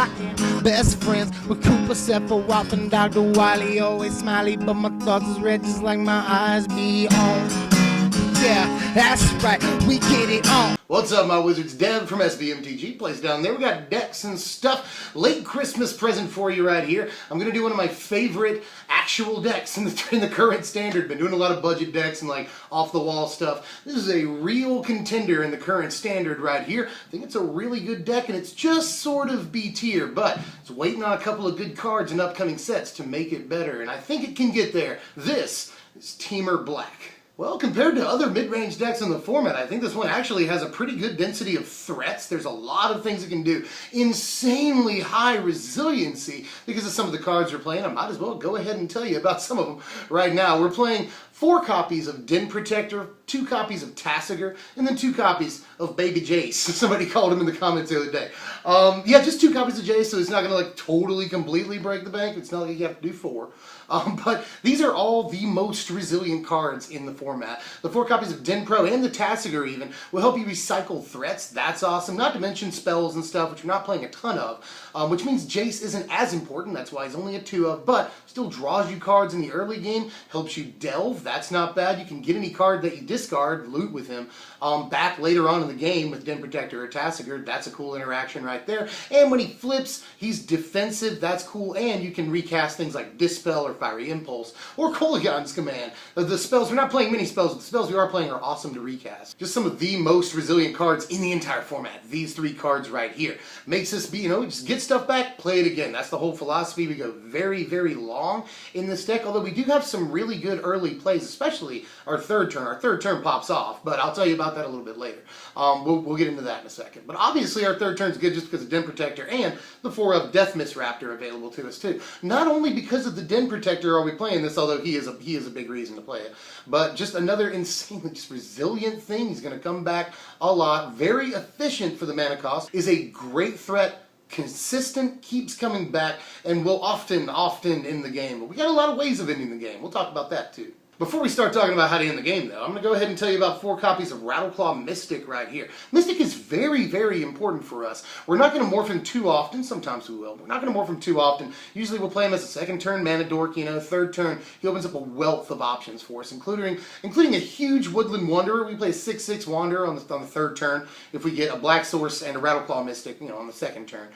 rocking. Best friends with Cooper, Sephiroth, and Dr. Wily. Always smiley, but my thoughts is red just like my eyes be on. Yeah, that's right, we get it on. What's up, my wizards? Dev from SVMTG plays down there. We got decks and stuff. Late Christmas present for you right here. I'm going to do one of my favorite actual decks in the current standard. Been doing a lot of budget decks and like off-the-wall stuff. This is a real contender in the current standard right here. I think it's a really good deck, and it's just sort of B tier, but it's waiting on a couple of good cards in upcoming sets to make it better, and I think it can get there. This is Temur Black. Well, compared to other mid-range decks in the format, I think this one actually has a pretty good density of threats. There's a lot of things it can do. Insanely high resiliency because of some of the cards we're playing. I might as well go ahead and tell you about some of them right now. We're playing 4 copies of Den Protector, 2 copies of Tasigur, and then 2 copies of Baby Jace. Somebody called him in the comments the other day. Yeah, just 2 copies of Jace, so it's not going to like totally, completely break the bank. It's not like you have to do 4. But these are all the most resilient cards in the format. The 4 copies of Den Pro and the Tasigur even will help you recycle threats. That's awesome. Not to mention spells and stuff, which you're not playing a ton of, which means Jace isn't as important. That's why he's only a 2 of, but still draws you cards in the early game, helps you delve. That's not bad. You can get any card that you discard, loot with him, back later on in the game with Den Protector or Tasigur. That's a cool interaction right there. And when he flips, he's defensive. That's cool. And you can recast things like Dispel or Fiery Impulse or Kolaghan's Command. The spells, we're not playing many spells, but the spells we are playing are awesome to recast. Just some of the most resilient cards in the entire format. These 3 cards right here. Makes us be, just get stuff back, play it again. That's the whole philosophy. We go very, very long in this deck, although we do have some really good early plays, especially our third turn. Our third turn pops off, but I'll tell you about that a little bit later. We'll get into that in a second. But obviously our third turn's good just because of Den Protector and the 4 of Death Mist Raptor available to us too. Not only because of the Den Protector are we playing this, although he is a big reason to play it, but just another insanely just resilient thing. He's going to come back a lot. Very efficient for the mana cost. Is a great threat. Consistent, keeps coming back, and will often end the game. But we got a lot of ways of ending the game. We'll talk about that too. Before we start talking about how to end the game, though, I'm going to go ahead and tell you about 4 copies of Rattleclaw Mystic right here. Mystic is very, very important for us. We're not going to morph him too often. Sometimes we will. We're not going to morph him too often. Usually we'll play him as a second turn mana dork, third turn. He opens up a wealth of options for us, including a huge Woodland Wanderer. We play a 6/6 Wanderer on the third turn if we get a Black Source and a Rattleclaw Mystic, on the second turn.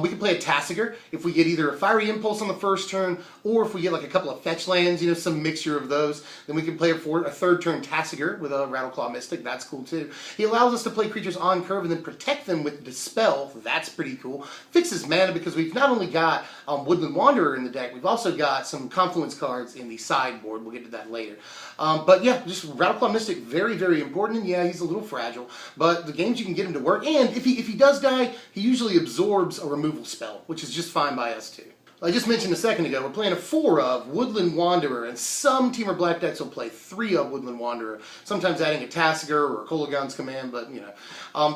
We can play a Tasigur if we get either a Fiery Impulse on the first turn, or if we get like a couple of fetch lands, some mixture of those. Then we can play a third turn Tasigur with a Rattleclaw Mystic. That's cool too. He allows us to play creatures on curve and then protect them with Dispel. That's pretty cool. Fixes mana because we've not only got Woodland Wanderer in the deck, we've also got some Confluence cards in the sideboard. We'll get to that later. But yeah, just Rattleclaw Mystic, very, very important. And yeah, he's a little fragile, but the games you can get him to work. And if he does die, he usually absorbs a removal spell, which is just fine by us too. I just mentioned a second ago, we're playing a 4 of Woodland Wanderer, and some Temur Black decks will play 3 of Woodland Wanderer, sometimes adding a Tasigur or a Kolaghan's Command, but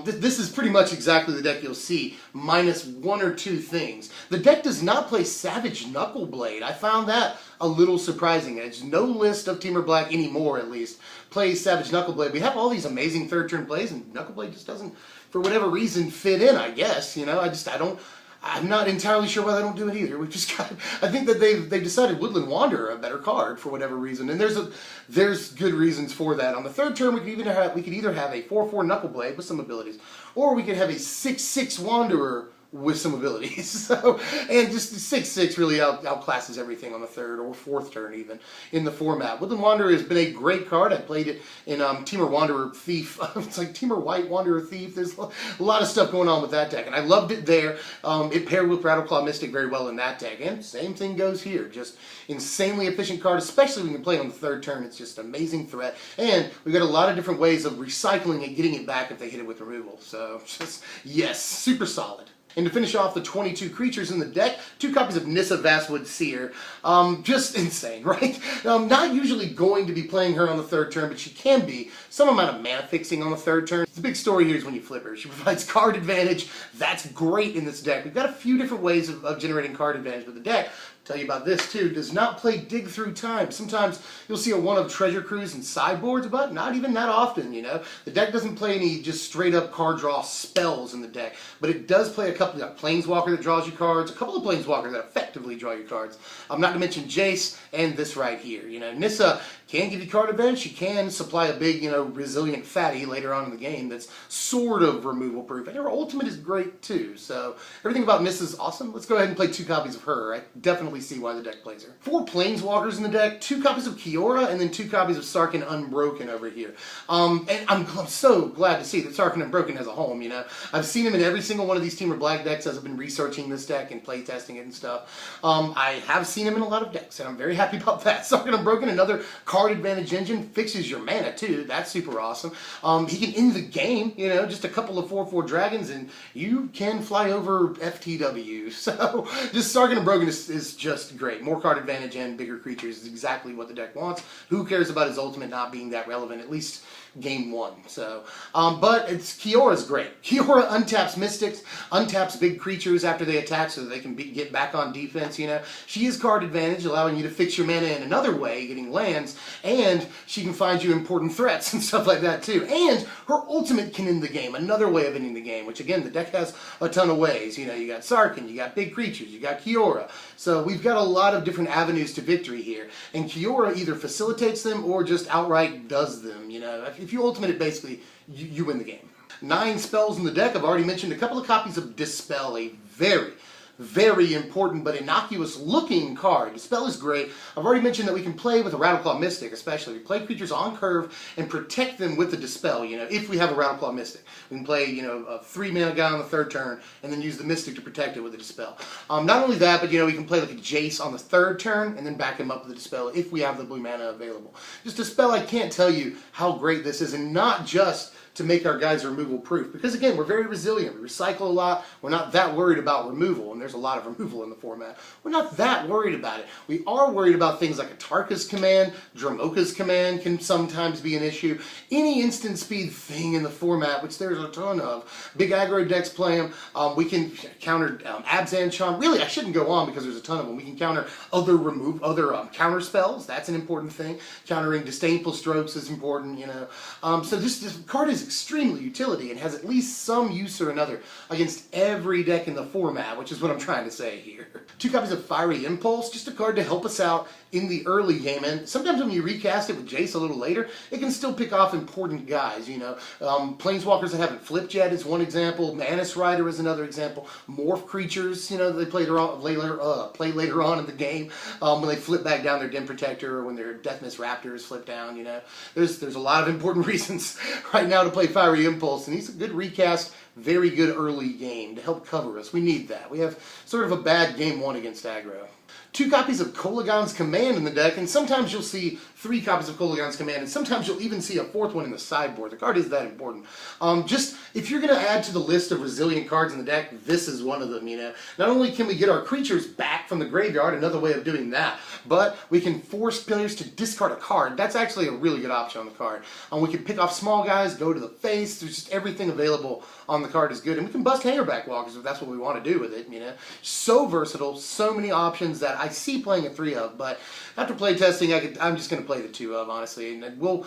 this is pretty much exactly the deck you'll see, minus 1 or 2 things. The deck does not play Savage Knuckleblade. I found that a little surprising. There's no list of Temur Black anymore, at least, plays Savage Knuckleblade. We have all these amazing third turn plays, and Knuckleblade just doesn't, for whatever reason, fit in, I guess. I'm not entirely sure why they don't do it either. We've just got, I think that they've decided Woodland Wanderer a better card for whatever reason, and there's good reasons for that. On the third turn, we could either have a 4/4 Knuckleblade with some abilities, or we could have a 6/6 Wanderer with some abilities. And just the 6/6 really outclasses everything on the third or fourth turn even in the format. Woodland Wanderer has been a great card. I played it in Temur Wanderer Thief. It's like Temur White Wanderer Thief. There's a lot of stuff going on with that deck, and I loved it there. It paired with Rattleclaw Mystic very well in that deck, and same thing goes here. Just insanely efficient card, especially when you play on the third turn. It's just an amazing threat, and we've got a lot of different ways of recycling it, getting it back if they hit it with removal. So just, yes, super solid. And to finish off the 22 creatures in the deck, 2 copies of Nissa Vastwood Seer. Just insane, right? Not usually going to be playing her on the third turn, but she can be. Some amount of mana fixing on the third turn. The big story here is when you flip her. She provides card advantage. That's great in this deck. We've got a few different ways of generating card advantage with the deck. Tell you about this too, does not play Dig Through Time. Sometimes you'll see a 1 of Treasure Cruise and sideboards, but not even that often, The deck doesn't play any just straight up card draw spells in the deck, but it does play a couple couple of Planeswalker that draws you cards, a couple of Planeswalker that effectively draw you cards. Not to mention Jace and this right here. You know, Nissa can give you card advantage. She can supply a big, you know, resilient fatty later on in the game that's sort of removal proof. And her ultimate is great too. So everything about Nissa is awesome. Let's go ahead and play 2 copies of her. I definitely see why the deck plays her. 4 Planeswalkers in the deck, 2 copies of Kiora, and then 2 copies of Sarkhan Unbroken over here. And I'm so glad to see that Sarkhan Unbroken has a home, you know. I've seen him in every single one of these Temur Black decks as I've been researching this deck and playtesting it and stuff. I have seen him in a lot of decks, and I'm very happy about that. Sarkhan Unbroken, another card advantage engine, fixes your mana too. That's super awesome. He can end the game, you know, just a couple of 4/4 dragons, and you can fly over FTW. So just Sarkhan Unbroken is just great. More card advantage and bigger creatures is exactly what the deck wants. Who cares about his ultimate not being that relevant, at least game 1. So, but Kiora's great. Kiora untaps Mystics, untaps big creatures after they attack so that they can get back on defense, you know. She is card advantage, allowing you to fix your mana in another way, getting lands, and she can find you important threats and stuff like that too. And her ultimate can end the game, another way of ending the game, which again, the deck has a ton of ways. You know, you got Sarkhan, you got big creatures, you got Kiora. So we've got a lot of different avenues to victory here. And Kiora either facilitates them or just outright does them, you know. If you ultimate it, basically, you win the game. 9 spells in the deck. I've already mentioned a couple of copies of Dispel, a very important but innocuous looking card. Dispel is great. I've already mentioned that we can play with a Rattleclaw Mystic, especially. We play creatures on curve and protect them with the Dispel, you know, if we have a Rattleclaw Mystic. We can play, you know, a 3-mana guy on the 3rd turn and then use the Mystic to protect it with the Dispel. Not only that, but, you know, we can play like a Jace on the 3rd turn and then back him up with the Dispel if we have the blue mana available. Just Dispel, I can't tell you how great this is, and not just to make our guys removal proof. Because again, we're very resilient. We recycle a lot. We're not that worried about removal, and there's a lot of removal in the format. We're not that worried about it. We are worried about things like a Tarka's command, Dramoka's command can sometimes be an issue. Any instant speed thing in the format, which there's a ton of. Big aggro decks play them. We can counter Abzan Charm. Really, I shouldn't go on because there's a ton of them. We can counter other counter spells. That's an important thing. Countering Disdainful Strokes is important, you know. So this card is extremely utility and has at least some use or another against every deck in the format, which is what I'm trying to say here. 2 copies of Fiery Impulse, just a card to help us out in the early game, and sometimes when you recast it with Jace a little later, it can still pick off important guys, you know. Planeswalkers that haven't flipped yet is one example, Manus Rider is another example, Morph creatures, you know, they play later on in the game, when they flip back down their Den Protector or when their Deathmist Raptors flip down, you know. There's a lot of important reasons right now to play Fiery Impulse, and he's a good recast, very good early game to help cover us. We need that. We have sort of a bad game 1 against aggro. 2 copies of Kolaghan's Command in the deck, and sometimes you'll see 3 copies of Kolaghan's Command, and sometimes you'll even see a 4th one in the sideboard. The card is that important. Just, if you're going to add to the list of resilient cards in the deck, this is one of them, you know. Not only can we get our creatures back from the graveyard, another way of doing that, but we can force players to discard a card. That's actually a really good option on the card. We can pick off small guys, go to the face, there's just everything available on the card is good, and we can bust Hangerback Walkers if that's what we want to do with it, you know. So versatile, so many options that I see playing a 3 of, but after playtesting, I'm just going to play the 2 of, honestly, and we'll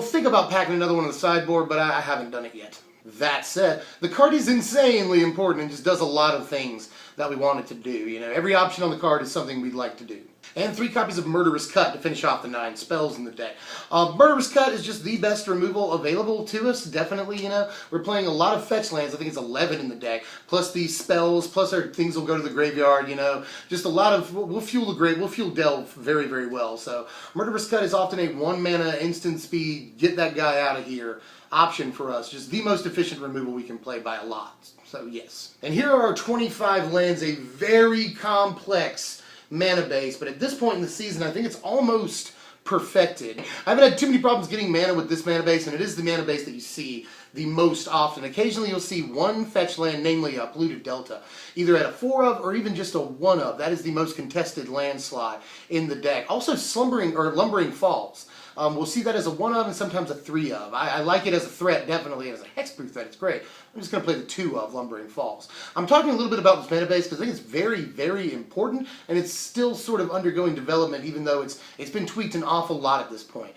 think about packing another one on the sideboard, but I haven't done it yet. That said, the card is insanely important and just does a lot of things that we want it to do, you know. Every option on the card is something we'd like to do. And 3 copies of Murderous Cut to finish off the 9 spells in the deck. Murderous Cut is just the best removal available to us, definitely, you know. We're playing a lot of fetch lands, I think it's 11 in the deck, plus these spells, plus our things will go to the graveyard, you know. Just a lot of, we'll fuel Delve very, very well. So Murderous Cut is often a 1-mana instant speed, get that guy out of here option for us. Just the most efficient removal we can play by a lot. So yes. And here are our 25 lands, a very complex mana base, but at this point in the season, I think it's almost perfected. I haven't had too many problems getting mana with this mana base, and it is the mana base that you see the most often. Occasionally you'll see 1 fetch land, namely a Polluted Delta, either at a 4 of or even just a 1 of. That is the most contested land slot in the deck. Also Lumbering Falls. We'll see that as a 1 of and sometimes a 3 of. I like it as a threat, definitely, as a hexproof threat, it's great. I'm just going to play the 2 of Lumbering Falls. I'm talking a little bit about this meta base because I think it's very, very important, and it's still sort of undergoing development, even though it's been tweaked an awful lot at this point.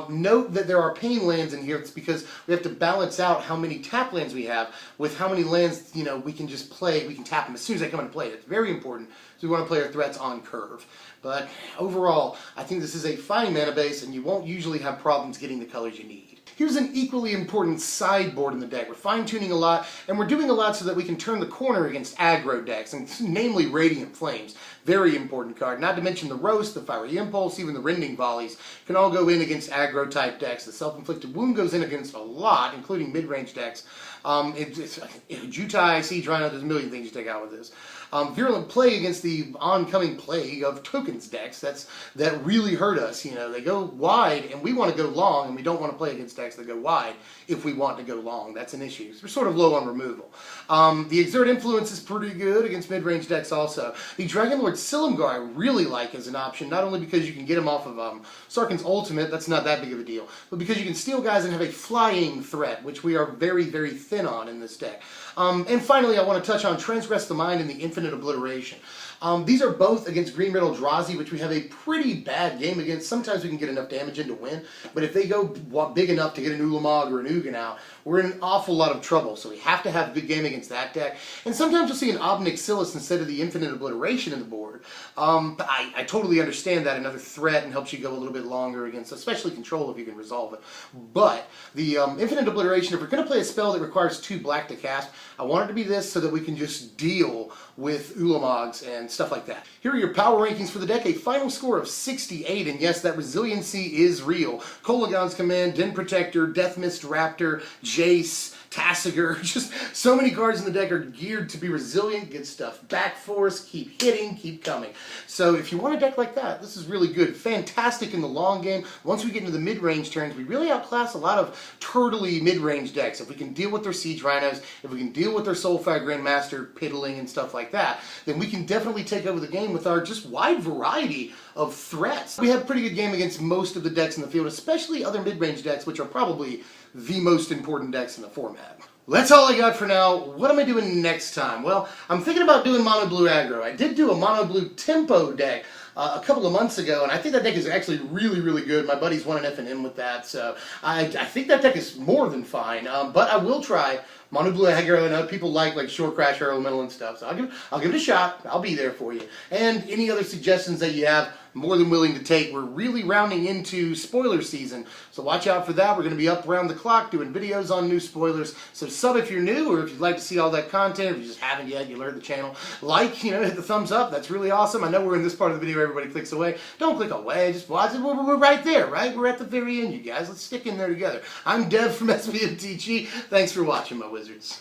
Note that there are pain lands in here. It's because we have to balance out how many tap lands we have with how many lands, you know, we can just play. We can tap them as soon as they come into play. It's very important, so we want to play our threats on curve. But overall, I think this is a fine mana base, and you won't usually have problems getting the colors you need. Here's an equally important sideboard in the deck. We're fine-tuning a lot, and we're doing a lot so that we can turn the corner against aggro decks, and namely Radiant Flames. Very important card. Not to mention the Roast, the Fiery Impulse, even the Rending Volleys can all go in against aggro-type decks. The Self-Inflicted Wound goes in against a lot, including mid-range decks. Jutai, Siege Rhino, there's a million things you take out with this. Virulent Plague against the oncoming plague of tokens decks. That really hurt us. You know, they go wide, and we want to go long, and we don't want to play against decks that go wide if we want to go long. That's an issue. So we're sort of low on removal. The Exert Influence is pretty good against mid-range decks also. The Dragonlord Silumgar I really like as an option, not only because you can get him off of Sarkhan's Ultimate, that's not that big of a deal, but because you can steal guys and have a flying threat, which we are very, very thin on in this deck. And finally, I want to touch on Transgress the Mind and the Infinite Obliteration. These are both against Green Red Eldrazi, which we have a pretty bad game against. Sometimes we can get enough damage in to win, but if they go big enough to get an Ulamog or an Ugin out, we're in an awful lot of trouble. So we have to have a good game against that deck. And sometimes you'll see an Ob Nixilis instead of the Infinite Obliteration in the board. I totally understand that. Another threat and helps you go a little bit longer against, especially Control if you can resolve it. But the Infinite Obliteration, if we're going to play a spell that requires 2 black to cast, I want it to be this so that we can just deal with Ulamogs and stuff like that. Here are your power rankings for the deck. A final score of 68, and yes, that resiliency is real. Kolagon's Command, Den Protector, Deathmist Raptor, Jace, Tassiger, just so many cards in the deck are geared to be resilient, get stuff back for us, keep hitting, keep coming. So if you want a deck like that, this is really good. Fantastic in the long game. Once we get into the mid-range turns, we really outclass a lot of turtley mid-range decks. If we can deal with their Siege Rhinos, if we can deal with their Soulfire Grandmaster piddling and stuff like that, then we can definitely take over the game with our just wide variety of threats. We had a pretty good game against most of the decks in the field, especially other mid-range decks, which are probably the most important decks in the format. Well, that's all I got for now. What am I doing next time? Well, I'm thinking about doing mono blue aggro. I did do a mono blue tempo deck a couple of months ago, and I think that deck is actually really, really good. My buddies won an F&M with that, so I think that deck is more than fine. But I will try mono blue aggro, and other people like Shore Crash, Elemental, and stuff. So I'll give it a shot. I'll be there for you. And any other suggestions that you have, more than willing to take. We're really rounding into spoiler season, so watch out for that. We're going to be up around the clock doing videos on new spoilers. So sub if you're new, or if you'd like to see all that content. If you just haven't yet, you alert the channel. Like, hit the thumbs up. That's really awesome. I know we're in this part of the video where everybody clicks away. Don't click away. Just watch it. We're right there, right? We're at the very end, you guys. Let's stick in there together. I'm Dev from SBMTG. Thanks for watching, my wizards.